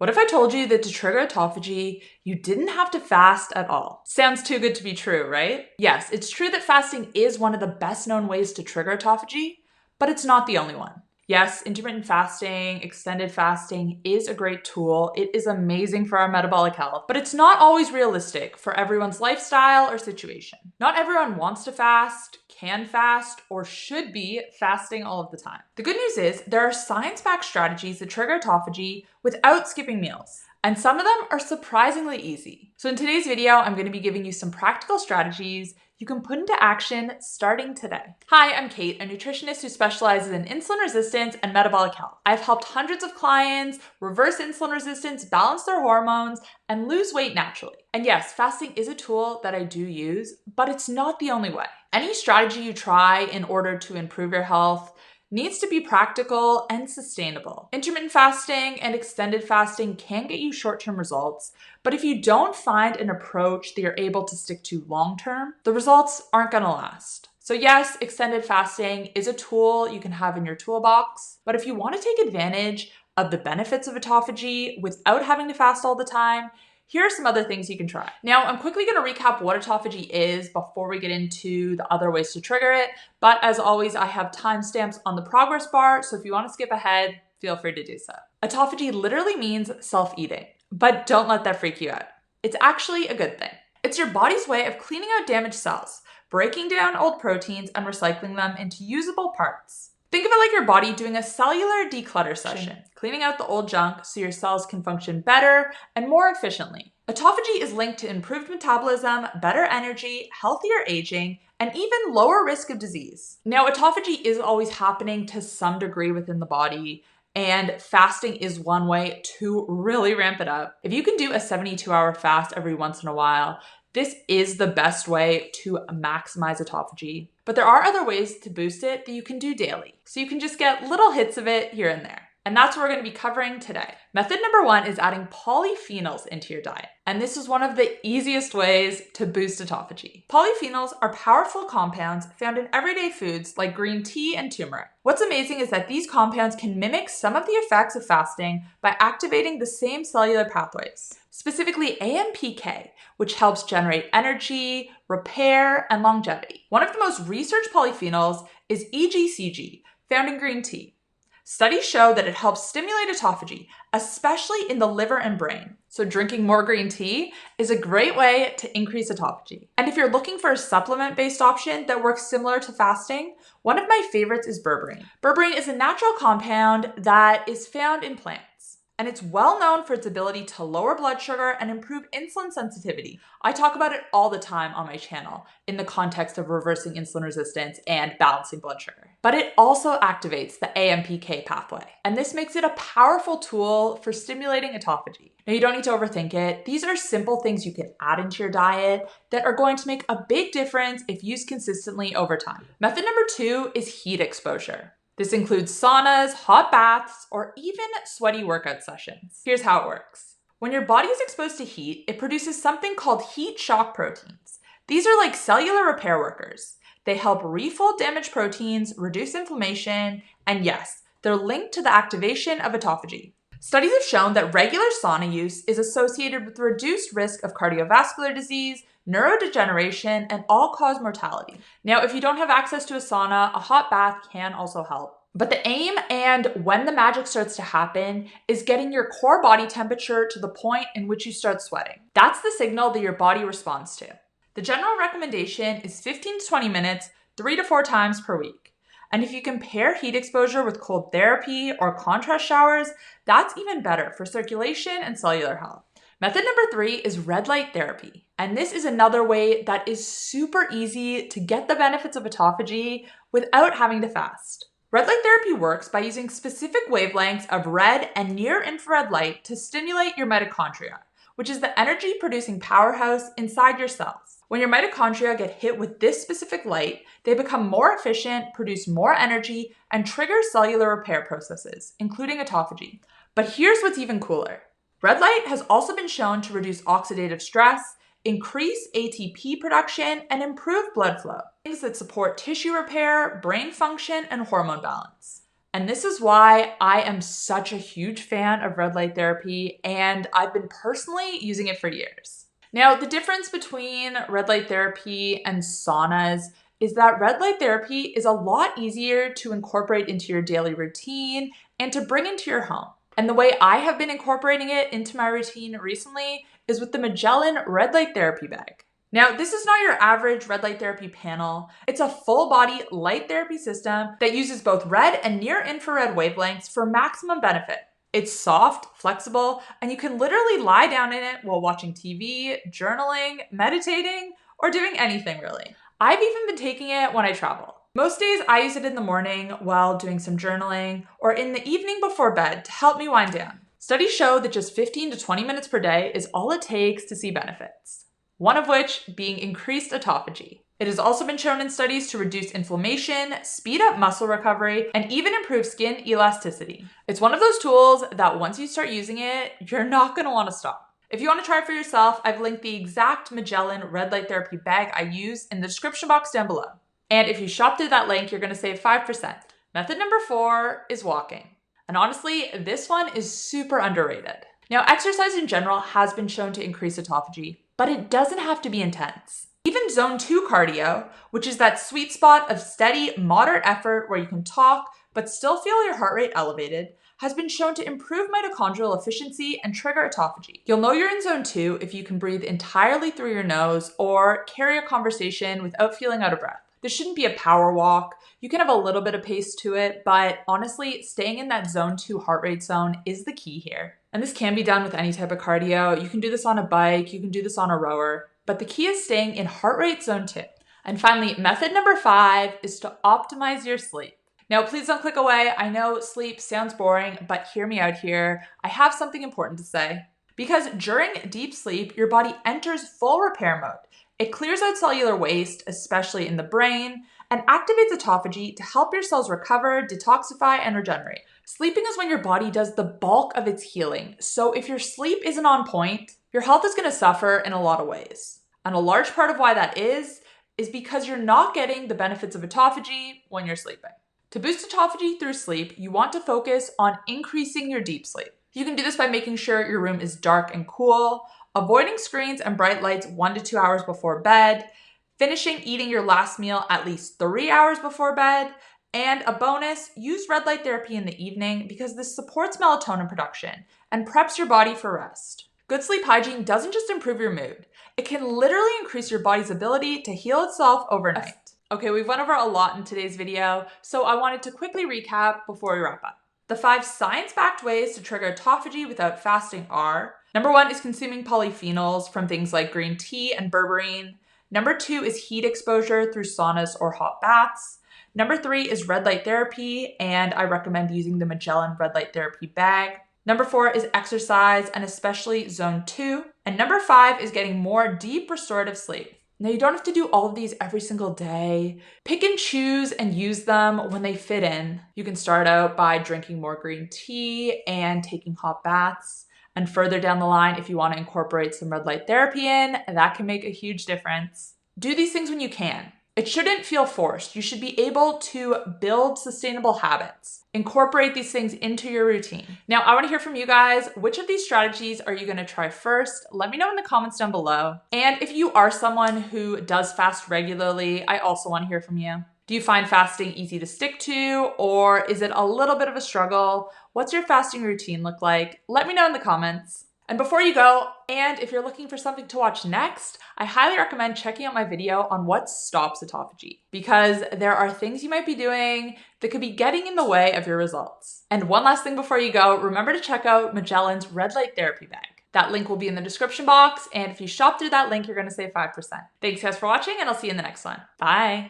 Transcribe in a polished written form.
What if I told you that to trigger autophagy, you didn't have to fast at all? Sounds too good to be true, right? Yes, it's true that fasting is one of the best known ways to trigger autophagy, but it's not the only one. Yes, intermittent fasting, extended fasting is a great tool. It is amazing for our metabolic health, but it's not always realistic for everyone's lifestyle or situation. Not everyone wants to fast, can fast, or should be fasting all of the time. The good news is there are science-backed strategies that trigger autophagy without skipping meals. And some of them are surprisingly easy. So in today's video, I'm going to be giving you some practical strategies you can put into action starting today. Hi, I'm Kait, a nutritionist who specializes in insulin resistance and metabolic health. I've helped hundreds of clients reverse insulin resistance, balance their hormones, and lose weight naturally. And yes, fasting is a tool that I do use, but it's not the only way. Any strategy you try in order to improve your health needs to be practical and sustainable. Intermittent fasting and extended fasting can get you short-term results, but if you don't find an approach that you're able to stick to long-term, the results aren't gonna last. So yes, extended fasting is a tool you can have in your toolbox, but if you want to take advantage of the benefits of autophagy without having to fast all the time, here are some other things you can try. Now, I'm quickly going to recap what autophagy is before we get into the other ways to trigger it. But as always, I have timestamps on the progress bar, so if you want to skip ahead, feel free to do so. Autophagy literally means self-eating, but don't let that freak you out. It's actually a good thing. It's your body's way of cleaning out damaged cells, breaking down old proteins and recycling them into usable parts. Think of it like your body doing a cellular declutter session, cleaning out the old junk so your cells can function better and more efficiently. Autophagy is linked to improved metabolism, better energy, healthier aging, and even lower risk of disease. Now, autophagy is always happening to some degree within the body, and fasting is one way to really ramp it up. If you can do a 72-hour fast every once in a while, this is the best way to maximize autophagy. But there are other ways to boost it that you can do daily. So you can just get little hits of it here and there. And that's what we're going to be covering today. Method number 1 is adding polyphenols into your diet. And this is one of the easiest ways to boost autophagy. Polyphenols are powerful compounds found in everyday foods like green tea and turmeric. What's amazing is that these compounds can mimic some of the effects of fasting by activating the same cellular pathways, specifically AMPK, which helps generate energy, repair, and longevity. One of the most researched polyphenols is EGCG, found in green tea. Studies show that it helps stimulate autophagy, especially in the liver and brain. So drinking more green tea is a great way to increase autophagy. And if you're looking for a supplement-based option that works similar to fasting, one of my favorites is berberine. Berberine is a natural compound that is found in plants. And it's well known for its ability to lower blood sugar and improve insulin sensitivity. I talk about it all the time on my channel in the context of reversing insulin resistance and balancing blood sugar. But it also activates the AMPK pathway, and this makes it a powerful tool for stimulating autophagy. Now, you don't need to overthink it. These are simple things you can add into your diet that are going to make a big difference if used consistently over time. Method number 2 is heat exposure. This includes saunas, hot baths, or even sweaty workout sessions. Here's how it works. When your body is exposed to heat, it produces something called heat shock proteins. These are like cellular repair workers. They help refold damaged proteins, reduce inflammation, and yes, they're linked to the activation of autophagy. Studies have shown that regular sauna use is associated with reduced risk of cardiovascular disease, neurodegeneration, and all-cause mortality. Now, if you don't have access to a sauna, a hot bath can also help. But the aim and when the magic starts to happen is getting your core body temperature to the point in which you start sweating. That's the signal that your body responds to. The general recommendation is 15 to 20 minutes, 3 to 4 times per week. And if you compare heat exposure with cold therapy or contrast showers, that's even better for circulation and cellular health. Method number 3 is red light therapy. And this is another way that is super easy to get the benefits of autophagy without having to fast. Red light therapy works by using specific wavelengths of red and near-infrared light to stimulate your mitochondria, which is the energy-producing powerhouse inside your cells. When your mitochondria get hit with this specific light, they become more efficient, produce more energy, and trigger cellular repair processes, including autophagy. But here's what's even cooler. Red light has also been shown to reduce oxidative stress, increase ATP production, and improve blood flow, things that support tissue repair, brain function, and hormone balance. And this is why I am such a huge fan of red light therapy, and I've been personally using it for years. Now, the difference between red light therapy and saunas is that red light therapy is a lot easier to incorporate into your daily routine and to bring into your home. And the way I have been incorporating it into my routine recently is with the Magellan red light therapy bag. Now, this is not your average red light therapy panel. It's a full body light therapy system that uses both red and near infrared wavelengths for maximum benefit. It's soft, flexible, and you can literally lie down in it while watching TV, journaling, meditating, or doing anything really. I've even been taking it when I travel. Most days I use it in the morning while doing some journaling or in the evening before bed to help me wind down. Studies show that just 15 to 20 minutes per day is all it takes to see benefits, one of which being increased autophagy. It has also been shown in studies to reduce inflammation, speed up muscle recovery, and even improve skin elasticity. It's one of those tools that once you start using it, you're not going to want to stop. If you want to try it for yourself, I've linked the exact Magellan red light therapy bag I use in the description box down below. And if you shop through that link, you're going to save 5%. Method number 4 is walking. And honestly, this one is super underrated. Now, exercise in general has been shown to increase autophagy, but it doesn't have to be intense. Even zone 2 cardio, which is that sweet spot of steady, moderate effort where you can talk but still feel your heart rate elevated, has been shown to improve mitochondrial efficiency and trigger autophagy. You'll know you're in zone 2 if you can breathe entirely through your nose or carry a conversation without feeling out of breath. This shouldn't be a power walk. You can have a little bit of pace to it, but honestly, staying in that zone 2 heart rate zone is the key here. And this can be done with any type of cardio. You can do this on a bike, you can do this on a rower, but the key is staying in heart rate zone 2. And finally, method number 5 is to optimize your sleep. Now, please don't click away. I know sleep sounds boring, but hear me out here. I have something important to say. Because during deep sleep, your body enters full repair mode. It clears out cellular waste, especially in the brain, and activates autophagy to help your cells recover, detoxify, and regenerate. Sleeping is when your body does the bulk of its healing. So if your sleep isn't on point, your health is going to suffer in a lot of ways. And a large part of why that is because you're not getting the benefits of autophagy when you're sleeping. To boost autophagy through sleep, you want to focus on increasing your deep sleep. You can do this by making sure your room is dark and cool, avoiding screens and bright lights 1 to 2 hours before bed, finishing eating your last meal at least 3 hours before bed, and a bonus, use red light therapy in the evening because this supports melatonin production and preps your body for rest. Good sleep hygiene doesn't just improve your mood. It can literally increase your body's ability to heal itself overnight. Okay, we've went over a lot in today's video, so I wanted to quickly recap before we wrap up. The 5 science-backed ways to trigger autophagy without fasting are: number 1 is consuming polyphenols from things like green tea and berberine. Number 2 is heat exposure through saunas or hot baths. Number 3 is red light therapy, and I recommend using the Magellan red light therapy bag. Number 4 is exercise, and especially zone 2. And number 5 is getting more deep restorative sleep. Now, you don't have to do all of these every single day. Pick and choose and use them when they fit in. You can start out by drinking more green tea and taking hot baths. And further down the line, if you want to incorporate some red light therapy in, that can make a huge difference. Do these things when you can. It shouldn't feel forced. You should be able to build sustainable habits. Incorporate these things into your routine. Now, I want to hear from you guys. Which of these strategies are you going to try first? Let me know in the comments down below. And if you are someone who does fast regularly, I also want to hear from you. Do you find fasting easy to stick to, or is it a little bit of a struggle? What's your fasting routine look like? Let me know in the comments. And before you go, and if you're looking for something to watch next, I highly recommend checking out my video on what stops autophagy, because there are things you might be doing that could be getting in the way of your results. And one last thing before you go, remember to check out Magellan's red light therapy bag. That link will be in the description box, and if you shop through that link, you're going to save 5%. Thanks guys for watching, and I'll see you in the next one. Bye.